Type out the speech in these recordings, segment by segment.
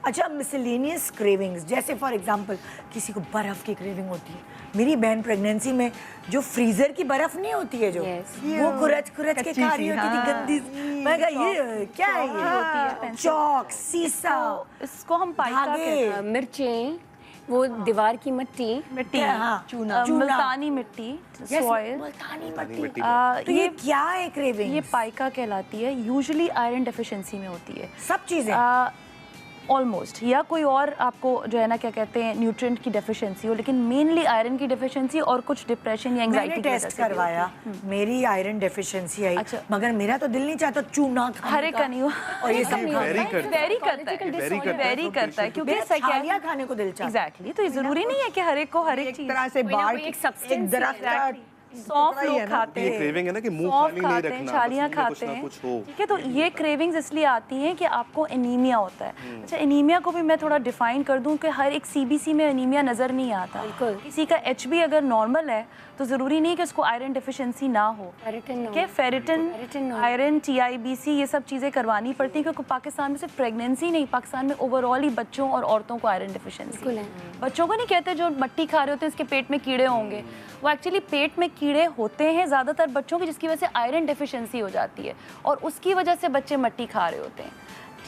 अच्छा, miscellaneous cravings, जैसे for example किसी को बर्फ की क्रेविंग होती है। मेरी बहन प्रेगनेंसी में जो फ्रीजर की बर्फ नहीं होती है जो वो कुरच के खा रही होती थी, गंदी। मैं कहा ये क्या है, ये चौक सीसा, इसको हम पाइका कहते हैं। मिर्चें, वो दीवार की मिट्टी, चूना, मुल्तानी मिट्टी, सॉइल, मुल्तानी मिट्टी। तो ये क्या है क्रेविंग? ये पाइका कहलाती है। यूजुअली आयरन डेफिशिएंसी में होती है सब चीजें ऑलमोस्ट, या कोई और आपको जो है ना क्या कहते हैं न्यूट्रिएंट की डेफिशिएंसी हो, लेकिन मेनली आयरन की डेफिशिएंसी और कुछ डिप्रेशन या एंजाइटी मैंने टेस्ट करवाया, मेरी आयरन डेफिशिएंसी आई। अच्छा। मगर मेरा तो दिल नहीं चाहता चूना खाने हर एक का नहीं हो, और ये सब वेरी करता है क्योंकि साइकिया खाने को दिल चाहता है। एग्जैक्टली, तो ये जरूरी नहीं है कि हर एक को हर एक चीज तरह से बाहर एक सब्सटेंस दरख्त सौंफ लोग खाते ये हैं, क्रेविंग है ना कि मुंह सौंफ खाली नहीं खाते हैं, रखना, छालियाँ बस मुंह में खाते कुछ ना हैं, कुछ हो। ठीक है। तो ये क्रेविंग्स इसलिए आती हैं कि आपको एनीमिया होता है। अच्छा, एनीमिया को भी मैं थोड़ा डिफाइन कर दूं कि हर एक सीबीसी में एनीमिया नजर नहीं आता। किसी का एचबी अगर नॉर्मल है तो जरूरी नहीं कि उसको आयरन डेफिशिएंसी ना हो। फेरिटिन, आयरन, टीआईबीसी, ये सब चीज़ें करवानी पड़ती हैं क्योंकि पाकिस्तान में सिर्फ प्रेगनेंसी नहीं, पाकिस्तान में ओवरऑल ही बच्चों और औरतों को आयरन डेफिशिएंसी है। बच्चों को नहीं कहते जो मट्टी खा रहे होते हैं इसके पेट में कीड़े होंगे, वो एक्चुअली पेट में कीड़े होते हैं ज़्यादातर बच्चों की, जिसकी वजह से आयरन डेफिशिएंसी हो जाती है और उसकी वजह से बच्चे मट्टी खा रहे होते हैं।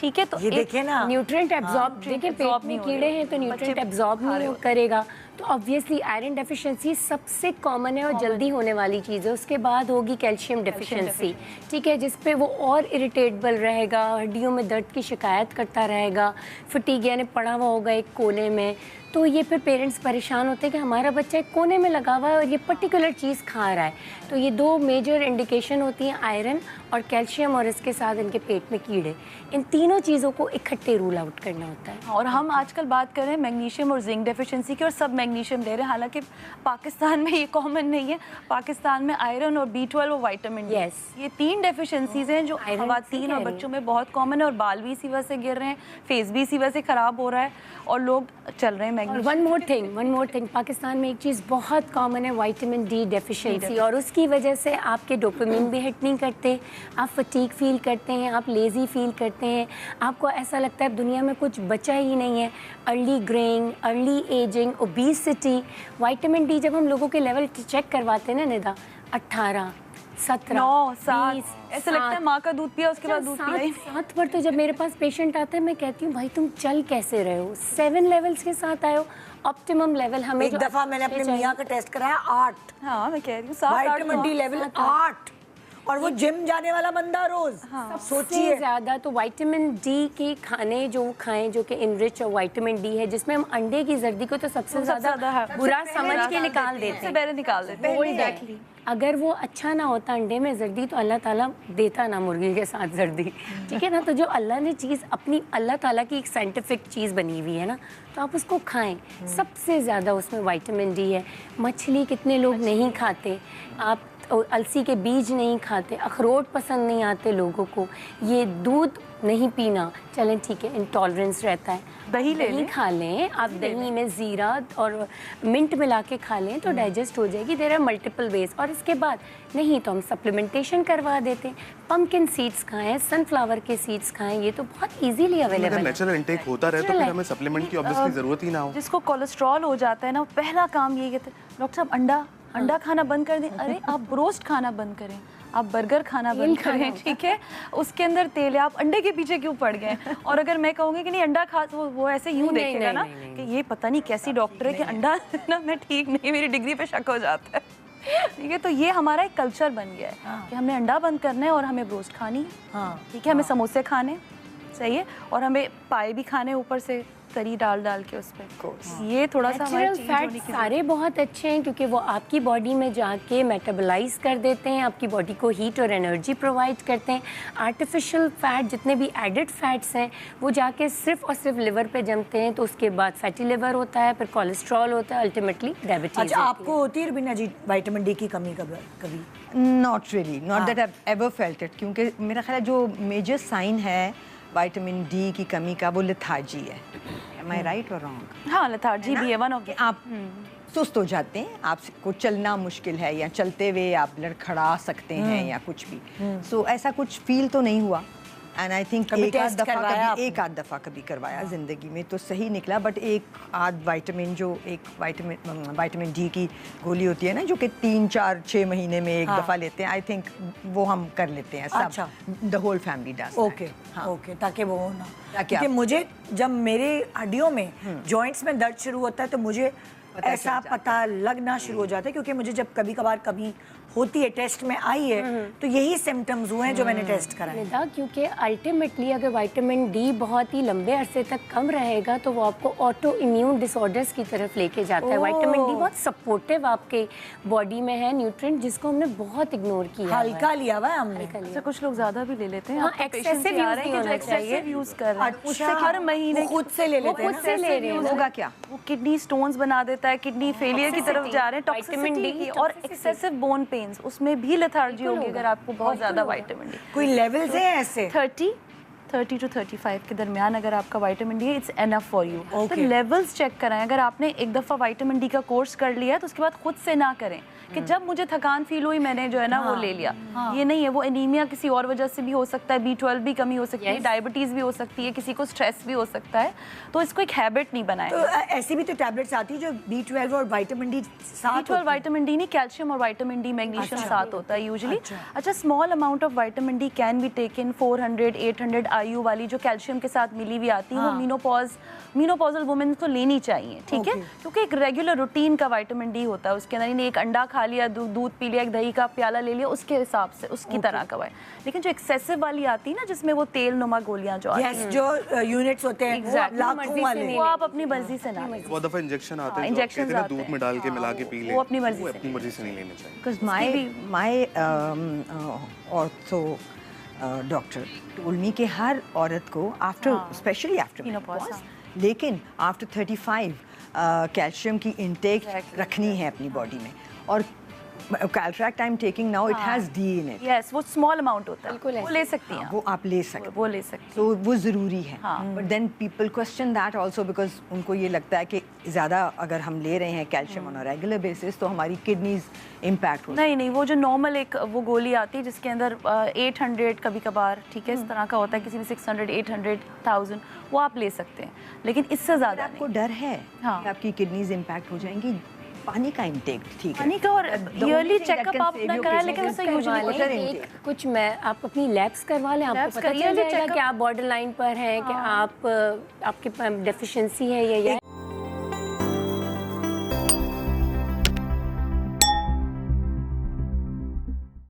ठीक है, तो ये देखे ना, न्यूट्रिएंट एब्जॉर्ब, देखिए पेट में कीड़े हैं तो न्यूट्रिएंट एब्जॉर्ब नहीं करेगा, तो ऑब्वियसली आयरन डेफिशिएंसी सबसे कॉमन है और जल्दी होने वाली चीज़ है। उसके बाद होगी कैल्शियम डेफिशिएंसी, ठीक है, जिस पे वो और इरिटेटेबल रहेगा, हड्डियों में दर्द की शिकायत करता रहेगा, फटीग यानी पड़ा हुआ होगा एक कोने में। तो ये फिर पेरेंट्स परेशान होते हैं कि हमारा बच्चा एक कोने में लगा हुआ है और ये पर्टिकुलर चीज़ खा रहा है। तो ये दो मेजर इंडिकेशन होती हैं, आयरन और कैल्शियम, और इसके साथ इनके पेट में कीड़े। इन तीनों चीज़ों को इकट्ठे रूल आउट करना होता है। और हम आजकल बात कर रहे हैं मैग्नीशियम और जिंक डेफिशिएंसी की, और सब मैग्नीशियम ले रहे हैं, हालांकि पाकिस्तान में ये कॉमन नहीं है। पाकिस्तान में आयरन और B12 और विटामिन डी, ये तीन डेफिशिएंसीज हैं जो खवातीन और बच्चों में बहुत कॉमन है, और बाल भी इसी वजह से गिर रहे हैं, फेस भी इसी वजह से ख़राब हो रहा है, और लोग चल रहे हैं magnesium. One more thing, Pakistan में एक चीज़ बहुत कॉमन है, विटामिन डी डेफिशिएंसी, और उसकी वजह से आपके डोपामिन भी हिट नहीं करते, आप फटीग फील करते हैं, आप लेज़ी फील करते हैं, आपको ऐसा लगता है दुनिया में कुछ बचा ही नहीं है। Early greying, early ageing, obesity. Vitamin D जब हम लोगों के लेवल चेक करवाते हैं ना निदा, 18, 17, 9, 7, 20, ऐसा लगता है माँ का दूध पिया उसके बाद दूध पिया। 7 पर तो जब मेरे पास पेशेंट आता है मैं कहती हूँ भाई तुम चल कैसे रहे हो, 7 लेवल्स के साथ आए हो। ऑप्टिमम लेवल हमें एक दफा मैंने अपने मियाँ का टेस्ट कराया 8, हाँ मैं कह रही हूँ 7, विटामिन डी लेवल 8, और वो जिम जाने वाला बंदा रोज। सोचिए ज़्यादा तो विटामिन डी के खाने जो खाएं जो कि इनरिच और विटामिन डी है, जिसमें हम अंडे की जर्दी को तो सबसे ज़्यादा बुरा समझ के निकाल देते हैं। अगर वो अच्छा ना होता अंडे में जर्दी तो अल्लाह ताला देता ना मुर्गी के साथ जर्दी, ठीक है ना। तो जो अल्लाह ने चीज़ अपनी, अल्लाह ताला की एक साइंटिफिक चीज़ बनी हुई है ना, तो आप उसको खाएं। सबसे ज़्यादा उसमें विटामिन डी है। मछली कितने लोग नहीं खाते, आप अलसी के बीज नहीं खाते, अखरोट पसंद नहीं आते लोगों को, ये दूध नहीं पीना, चलें ठीक है इंटॉलरेंस रहता है, दही खा लें आप, दही में ज़ीरा और मिंट मिला के खा लें तो डाइजेस्ट हो जाएगी। There are multiple ways. और इसके बाद नहीं तो हम सप्लीमेंटेशन करवा देते हैं, पम्पकिन सीड्स खाएं, सनफ्लावर के सीड्स खाएं, ये तो बहुत इजीली अवेलेबल है। नेचुरल इंटेक होता रहे तो फिर हमें सप्लीमेंट की ऑब्वियसली ज़रूरत ही ना हो। जिसको कोलेस्ट्रॉल हो जाता है ना, पहला काम ये कहते हैं डॉक्टर साहब अंडा खाना बंद कर दें। अरे आप ब्रोस्ट खाना बंद करें, आप बर्गर खाना बंद करें, ठीक है, उसके अंदर तेल है, आप अंडे के पीछे क्यों पड़ गए। और अगर मैं कहूँगी कि नहीं अंडा खा, तो वो ऐसे यूँ देखेगा ना कि ये पता नहीं कैसी डॉक्टर है कि अंडा ना मैं ठीक नहीं, मेरी डिग्री पे शक हो जाता है, ठीक है। तो ये हमारा एक कल्चर बन गया है कि हमने अंडा बंद करना है और हमें ब्रोस्ट खानी है, ठीक है, हमें समोसे खाने, सही है, और हमें पाए भी खाने ऊपर से तरी डाल के उस पर। ये थोड़ा सा नेचुरल फैट सारे बहुत अच्छे हैं क्योंकि वो आपकी बॉडी में जाके मेटाबोलाइज कर देते हैं, आपकी बॉडी को हीट और एनर्जी प्रोवाइड करते हैं। आर्टिफिशियल फैट जितने भी एडेड फैट्स हैं वो जाके सिर्फ और सिर्फ लिवर पे जमते हैं, तो उसके बाद फैटी लिवर होता है, फिर कोलेस्ट्रॉल होता है, अल्टीमेटली डायबिटीज। अच्छा, आपको होती है रुबीना जी विटामिन डी की कमी कभी? Not really, not that I ever felt it, क्योंकि मेरा ख्याल है जो मेजर साइन है विटामिन डी की कमी का वो लेथार्जी है। Am I right or wrong? हाँ, लेथार्जी भी है वन ऑफ। आप सुस्त हो जाते हैं, आपको चलना मुश्किल है, या चलते हुए आप लड़खड़ा सकते हैं या कुछ भी। सो ऐसा कुछ फील तो नहीं हुआ, एंड आई थिंक कभी एक आध टेस्ट दफ़ा करवाया आपने? एक आध दफ़ा कभी करवाया ज़िंदगी में तो सही निकला, बट एक आध वाइटामिन जो एक वाइटामिन डी की गोली होती है ना जो कि 3 4 6 महीने में एक दफ़ा लेते हैं, आई थिंक वो हम कर लेते हैं सब। अच्छा। The whole family does. Okay okay, ताकि वो हो ना, ताकि क्योंकि आप- मुझे जब मेरे हड्डियों में जॉइंट्स में दर्द शुरू होता है तो मुझे ऐसा पता लगना शुरू हो जाता है, क्योंकि मुझे जब कभी कभार कभी होती है, टेस्ट में आई है तो यही सिम्टम्स हुए हैं जो मैंने टेस्ट कराए। निदा, क्योंकि अल्टीमेटली अगर विटामिन डी बहुत ही लंबे अरसे तक कम रहेगा तो वो आपको ऑटो इम्यून डिसऑर्डर्स की तरफ लेके जाता है। विटामिन डी बहुत सपोर्टिव आपके बॉडी में है न्यूट्रिएंट, जिसको हमने बहुत इग्नोर किया है। हल्का लिया हुआ है हमने। अच्छा, कुछ लोग ज्यादा भी ले लेते हैं। हाँ, आपके excessive patients भी आ use रहे हैं नहीं कि जो होना excessive चाहिए। use कर रहे हैं। अच्छा, उससे हर महीने वो खुद से ले लेते हैं खुद से ले रहे हैं। होगा क्या? वो किडनी स्टोन्स बना देता है, किडनी फेलियर की तरफ जा रहे हैं, Vitamin टॉक्सिसिटी D, की, और एक्सेसिव बोन पेन्स, उसमें भी लेथार्जी होगी अगर आपको बहुत ज्यादा विटामिन डी। कोई लेवल्स हैं ऐसे? 30 to 35 के दरमियान अगर आपका विटामिन डी है, इट्स एनफ फॉर यू। तो Okay. लेवल्स चेक कराएं। अगर आपने एक दफ़ा विटामिन डी का कोर्स कर लिया है तो उसके बाद खुद से ना करें कि जब मुझे थकान फील हुई मैंने जो है ना वो ले लिया। ये नहीं है, वो एनीमिया किसी और वजह से भी हो सकता है, B12 भी कमी हो सकती है, डायबिटीज़ भी हो सकती है, किसी को स्ट्रेस भी हो सकता है, तो इसको एक हैबिट नहीं बनाएं। तो ऐसी भी तो टैबलेट्स आती है जो B12 और विटामिन डी साथ B12 विटामिन डी नहीं, कैल्शियम और विटामिन डी मैग्नीशियम साथ होता है यूजुअली। अच्छा, small amount of vitamin D can be taken 400 800 IU वाली जो कैल्शियम के साथ मिली हुई आती है, वो मीनोपॉजल वुमेन को लेनी चाहिए, ठीक है, क्योंकि एक रेगुलर रूटीन का विटामिन डी होता है। उसके अंदर इन्हें एक अंडा खा लिया, दूध पी लिया, एक दही का प्याला ले लिया, उसके हिसाब से उसकी तरह का है। लेकिन जो एक्सेसिव वाली आती है ना, जिसमें वो तेल नुमा गोलियां जो आती हैं, जो यूनिट्स होते हैं Exactly. लाखों वाले, वो आप अपनी मर्जी से ना लें। बहुत दफ़ा इंजेक्शन आते हैं जो आप इंजेक्शन कहते हैं ना आते दूध हैं। में डाल के मिला के पी ले, वो अपनी मर्जी से अपनी मर्जी से नहीं लेने चाहिए। Because my ortho doctor told me कि हर औरत को after especially after Menopause, menopause, लेकिन after 35 कैल्शियम की इंटेक रखनी है अपनी बॉडी में। और कैल्ट्रैक्ट I am taking now, it has D in it. Yes, वो स्मॉल अमाउंट होता है, बिल्कुल वो ले सकती हैं, वो आप ले सकते वो ले सकती हैं। तो वो ज़रूरी है। हाँ। But then people question that also, because उनको ये लगता है कि ज़्यादा अगर हम ले रहे हैं calcium on a regular basis तो हमारी किडनीज इम्पैक्ट हो। नहीं, वो जो नॉर्मल एक वो गोली आती है जिसके अंदर 800 कभी कभार, ठीक है, इस तरह का होता है, किसी में 600 800 1000, वो आप ले सकते हैं, लेकिन इससे ज़्यादा आपको नहीं। डर है हाँ। कि आपकी किडनीज इम्पैक्ट हो जाएंगी, पानी का इंटेक ठीक है। पानी का और ईयरली चेकअप आप ना कराएं, लेकिन उससे यूजुअली करवा लें, एक कुछ मैं आप अपनी लैब्स करवा लें, आपको Labs पता करिए, चल जाएगा checkup- कि आप बॉर्डर लाइन पर हैं, कि आप आपके डेफिशिएंसी है या